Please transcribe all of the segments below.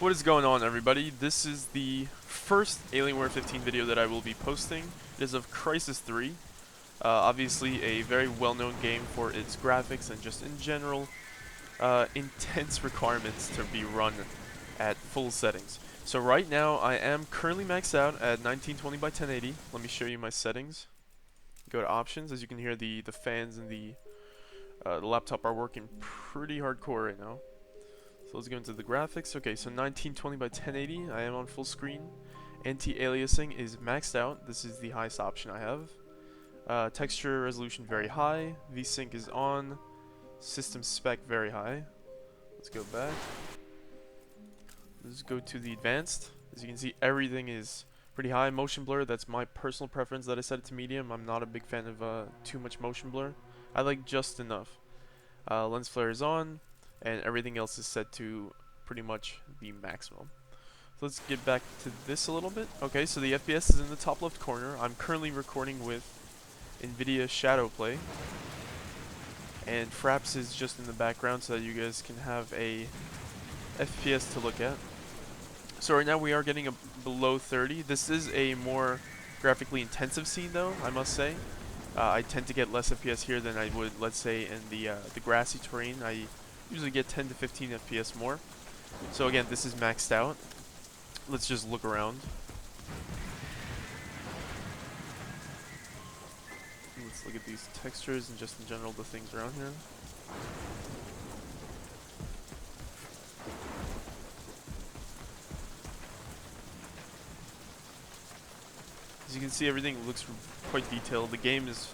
What is going on, everybody? This is the first Alienware 15 video that I will be posting. It is of Crysis 3. Obviously a very well-known game for its graphics and just in general intense requirements to be run at full settings. So right now I am currently maxed out at 1920 by 1080. Let me show you my settings. Go to options. As you can hear, the fans and the laptop are working pretty hardcore right now. So let's go into the graphics. Okay, so 1920 by 1080, I am on full screen. Anti-aliasing is maxed out. This is the highest option I have. Texture resolution very high. VSync is on. System spec very high. Let's go back. Let's go to the advanced. As you can see, everything is pretty high. Motion blur, that's my personal preference that I set it to medium. I'm not a big fan of too much motion blur. I like just enough. Lens flare is on, and everything else is set to pretty much the maximum. So let's get back to this a little bit. Okay, so the FPS is in the top left corner. I'm currently recording with NVIDIA Shadowplay, and Fraps is just in the background so that you guys can have a FPS to look at. So right now we are getting a below 30. This is a more graphically intensive scene though, I must say. I tend to get less FPS here than I would, let's say, in the grassy terrain. I usually get 10 to 15 FPS more. So again, this is maxed out. Let's just look around. Let's look at these textures and just in general the things around here. As you can see, everything looks quite detailed. The game is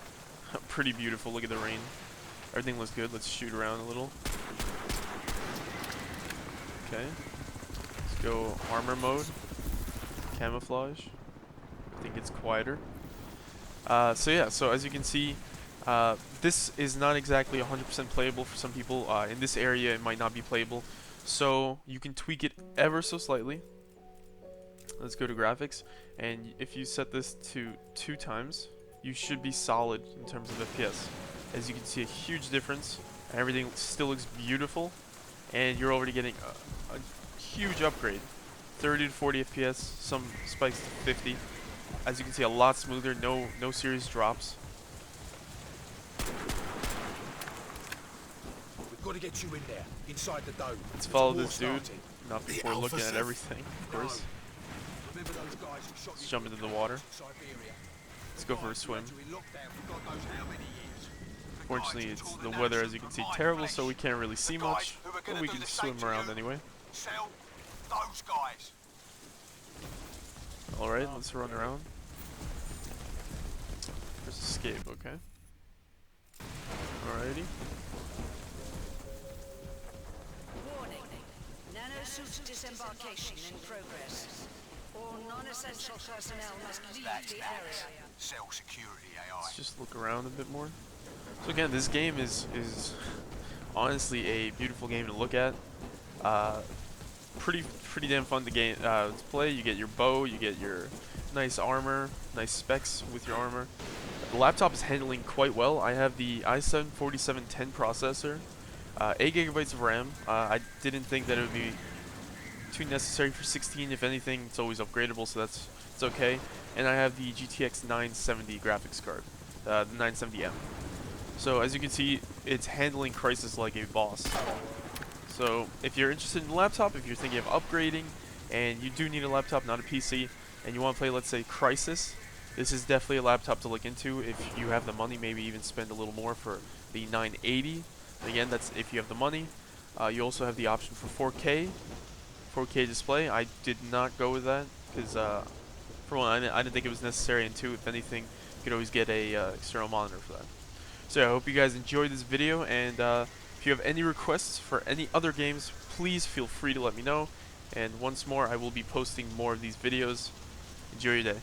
pretty beautiful. Look at the rain. Everything looks good. Let's shoot around a little. Okay. Let's go armor mode. Camouflage. I think it's quieter. So yeah, so as you can see, this is not exactly 100% playable for some people. In this area, it might not be playable. So you can tweak it ever so slightly. Let's go to graphics, and if you set this to 2 times, you should be solid in terms of FPS. As you can see, a huge difference. Everything still looks beautiful, and you're already getting a huge upgrade. 30 to 40 FPS, some spikes to 50. As you can see, a lot smoother, no serious drops. We've got to get you in there, inside the dome. Let's follow this dude, not before looking at everything, of course. Let's jump into the water. Let's go for a swim. Fortunately, it's the weather, as you can see, terrible, so we can't really see much, but we can swim around anyway. Alright, let's run around. Press escape, okay. Alrighty. Warning. Nanosuit disembarkation in progress. All non-essential personnel must leave the area. Cell security AI. Let's just look around a bit more. So again, this game is honestly a beautiful game to look at. Pretty damn fun to play. You get your bow, you get your nice armor, nice specs with your armor. The laptop is handling quite well. I have the i7-4710 processor, 8 gigabytes of RAM. I didn't think that it would be too necessary for 16. If anything, it's always upgradable, so it's okay. And I have the GTX 970 graphics card, the 970M. So as you can see, it's handling Crysis like a boss. So if you're interested in a laptop, if you're thinking of upgrading, and you do need a laptop, not a PC, and you want to play, let's say, Crysis, this is definitely a laptop to look into. If you have the money, maybe even spend a little more for the 980. Again, that's if you have the money. You also have the option for 4K display. I did not go with that because, for one, I didn't think it was necessary, and two, if anything, you could always get a external monitor for that. So yeah, I hope you guys enjoyed this video, and if you have any requests for any other games, please feel free to let me know. And once more, I will be posting more of these videos. Enjoy your day.